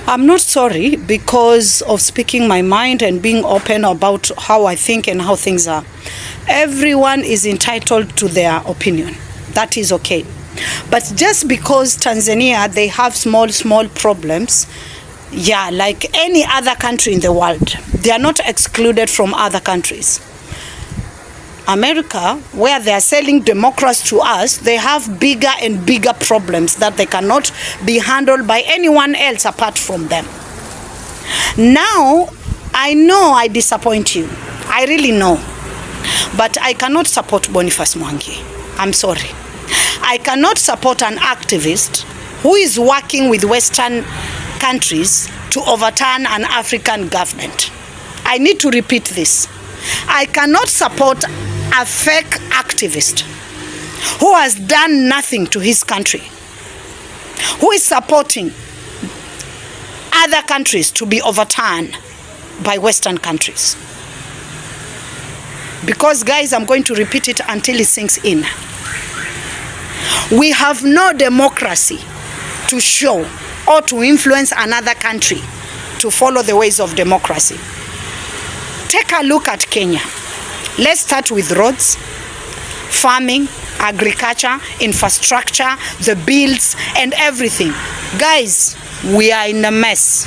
I'm not sorry because of speaking my mind and being open about how I think and how things are. Everyone is entitled to their opinion. That is okay. But just because Tanzania, they have small problems, yeah, like any other country in the world, they are not excluded from other countries. America, where they are selling democracy to us, they have bigger and bigger problems that they cannot be handled by anyone else apart from them. Now, I know I disappoint you. I really know. But I cannot support Borniface Mwangi. I'm sorry. I cannot support an activist who is working with Western countries to overturn an African government. I need to repeat this. I cannot support a fake activist who has done nothing to his country, who is supporting other countries to be overturned by Western countries. Because, guys, I'm going to repeat it until it sinks in. We have no democracy to show or to influence another country to follow the ways of democracy. Take a look at Kenya. Let's start with roads, farming, agriculture, infrastructure, the bills, and everything. Guys, we are in a mess.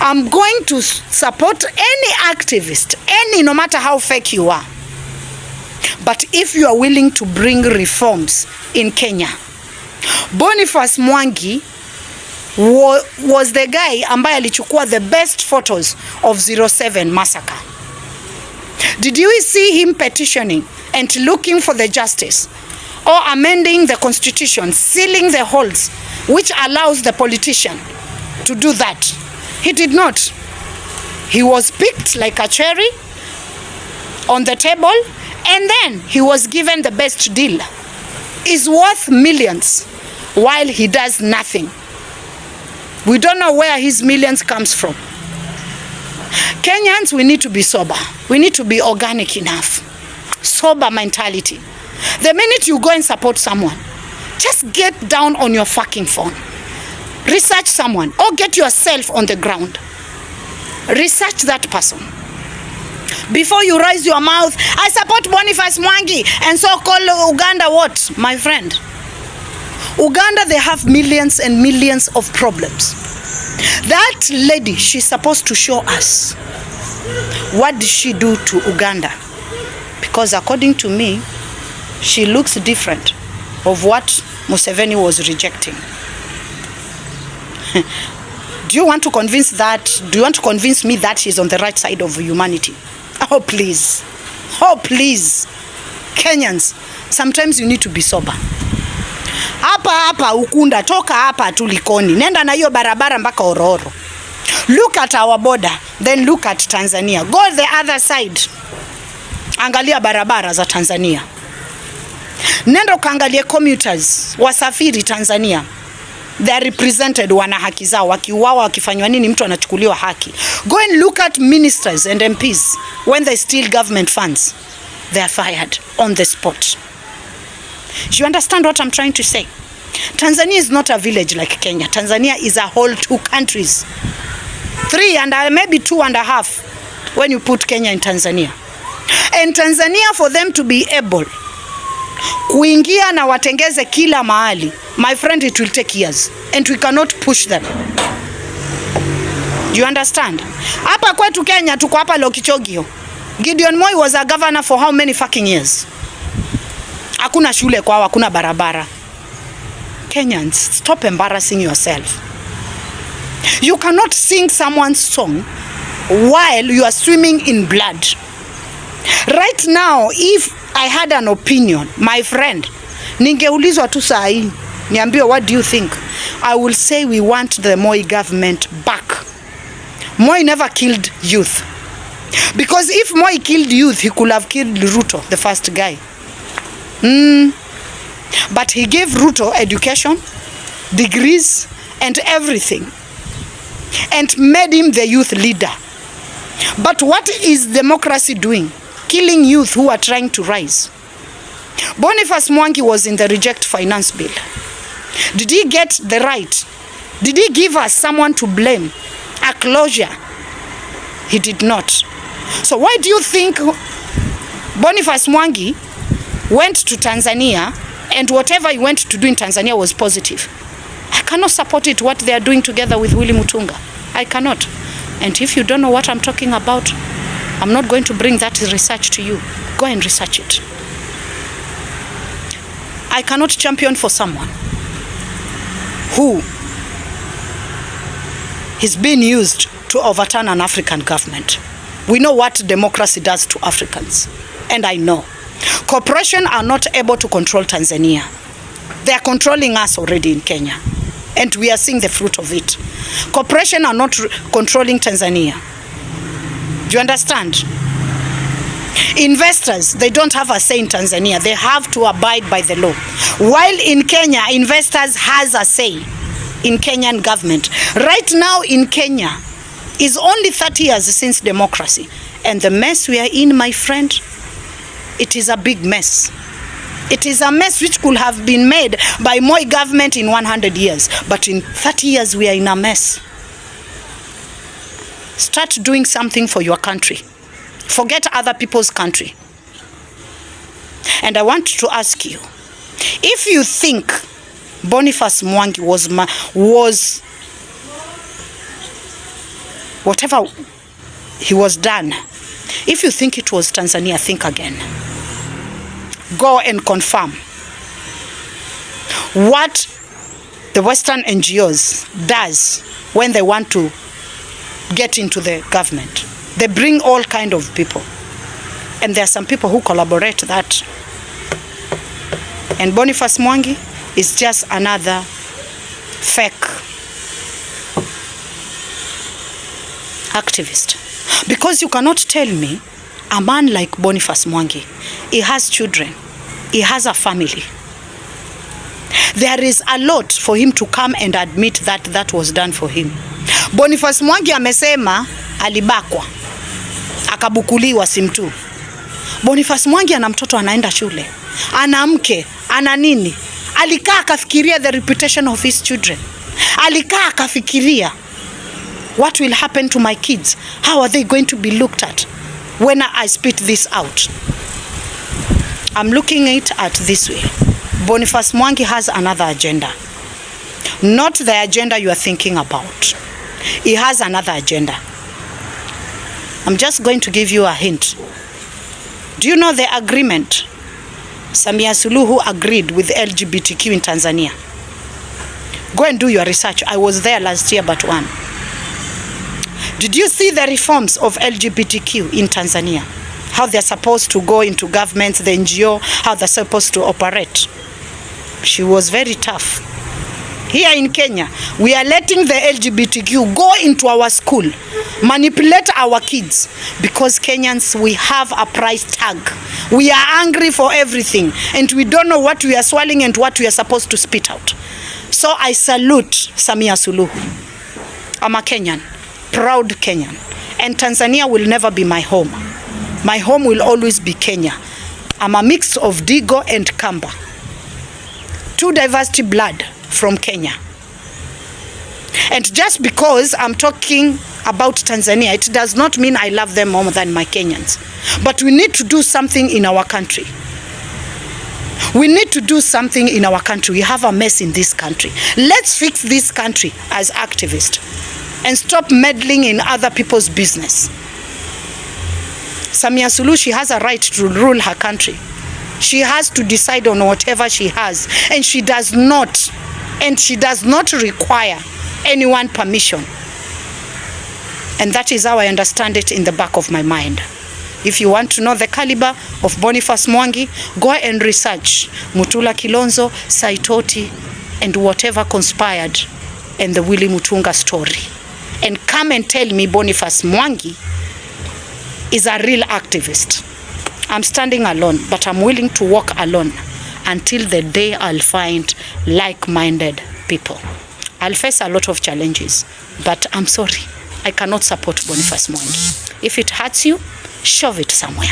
I'm going to support any activist, no matter how fake you are. But if you are willing to bring reforms in Kenya, Borniface Mwangi was the guy ambaye alichukua the best photos of 07 massacre. Did you see him petitioning and looking for the justice or amending the constitution, sealing the holes, which allows the politician to do that? He did not. He was picked like a cherry on the table, and then he was given the best deal. Is worth millions while he does nothing. We don't know where his millions comes from. Kenyans, we need to be sober. We need to be organic enough. Sober mentality. The minute you go and support someone, just get down on your fucking phone. Research someone or get yourself on the ground. Research that person. Before you raise your mouth, I support Borniface Mwangi and so-called Uganda what? My friend. Uganda, they have millions and millions of problems. That lady, she's supposed to show us what did she do to Uganda. Because according to me, she looks different of what Museveni was rejecting. Do you want to convince me that she's on the right side of humanity? Oh, please. Oh, please. Kenyans, sometimes you need to be sober. Hapa Ukunda, toka hapa Tulikoni. Nenda na hiyo barabara mpaka Ororo. Look at our border, then look at Tanzania. Go the other side. Angalia barabara za Tanzania. Nenda ukaangalie commuters, wasafiri Tanzania. They are represented, wana haki zao, wakiuawa, wakifanywa nini, mtu anachukuliwa haki. Go and look at ministers and MPs when they steal government funds. They are fired on the spot. Do you understand what I'm trying to say? Tanzania is not a village like Kenya. Tanzania is a whole 2 countries. 3 and maybe 2.5 when you put Kenya in Tanzania. And Tanzania, for them to be able kuingia na watengeze kila mahali, my friend, it will take years. And we cannot push them. Do you understand? Hapa kwetu Kenya, tuko hapa Lokichogio. Gideon Moi was a governor for how many fucking years? Hakuna shule kwao, hakuna barabara. Kenyans, stop embarrassing yourself. You cannot sing someone's song while you are swimming in blood. Right now, if I had an opinion, my friend, ningeulizwa tu saa hii, niambiwe what do you think? I will say we want the Moi government back. Moi never killed youth. Because if Moi killed youth, he could have killed Ruto, the first guy. But he gave Ruto education, degrees, and everything, and made him the youth leader. But what is democracy doing? Killing youth who are trying to rise. Borniface Mwangi was in the reject finance bill. Did he get the right Did he give us someone to blame? A closure? He did not. So why do you think Borniface Mwangi went to Tanzania and whatever he went to do in Tanzania was positive? I cannot support it, what they are doing together with Willy Mutunga. I cannot. And if you don't know what I'm talking about, I'm not going to bring that research to you. Go and research it. I cannot champion for someone who is being used to overturn an African government. We know what democracy does to Africans. And I know. Corporations are not able to control Tanzania. They are controlling us already in Kenya. And we are seeing the fruit of it. Corporations are not controlling Tanzania. Do you understand? Investors, they don't have a say in Tanzania. They have to abide by the law. While in Kenya, investors has a say in Kenyan government. Right now in Kenya is only 30 years since democracy. And the mess we are in, my friend, it is a big mess. It is a mess which could have been made by Moi government in 100 years. But in 30 years, we are in a mess. Start doing something for your country. Forget other people's country. And I want to ask you, if you think Borniface Mwangi was whatever he was done, if you think it was Tanzania, think again. Go and confirm what the Western NGOs does when they want to get into the government. They bring all kind of people. And there are some people who collaborate that. And Borniface Mwangi is just another fake activist. Because you cannot tell me a man like Borniface Mwangi, he has children, he has a family. There is a lot for him to come and admit that that was done for him. Borniface Mwangi amesema alibakwa, akabukuliwa simtu. Borniface Mwangi ana mtoto anaenda shule, ana mke, ana nini. Alikaa akafikiria the reputation of his children. Alikaa akafikiria, what will happen to my kids? How are they going to be looked at when I spit this out? I'm looking at this way. Borniface Mwangi has another agenda. Not the agenda you are thinking about. He has another agenda. I'm just going to give you a hint. Do you know the agreement Samia Suluhu agreed with LGBTQ in Tanzania? Go and do your research. I was there last year but one. Did you see the reforms of LGBTQ in Tanzania? How they're supposed to go into governments, the NGO, how they're supposed to operate. She was very tough. Here in Kenya, we are letting the LGBTQ go into our school, manipulate our kids, because Kenyans, we have a price tag. We are angry for everything, and we don't know what we are swallowing and what we are supposed to spit out. So I salute Samia Suluhu. I'm a Kenyan, proud Kenyan, and Tanzania will never be my home. My home will always be Kenya. I'm a mix of Digo and Kamba. Two diversity blood from Kenya. And just because I'm talking about Tanzania, it does not mean I love them more than my Kenyans. But we need to do something in our country. We need to do something in our country. We have a mess in this country. Let's fix this country as activists and stop meddling in other people's business. Samia Suluhu, she has a right to rule her country. She has to decide on whatever she has, and she does not require anyone permission. And that is how I understand it in the back of my mind. If you want to know the caliber of Borniface Mwangi, go and research Mutula Kilonzo, Saitoti, and whatever conspired in the Willy Mutunga story. And come and tell me Borniface Mwangi is a real activist. I'm standing alone, but I'm willing to walk alone until the day I'll find like-minded people. I'll face a lot of challenges, but I'm sorry, I cannot support Borniface Mwangi. If it hurts you, shove it somewhere.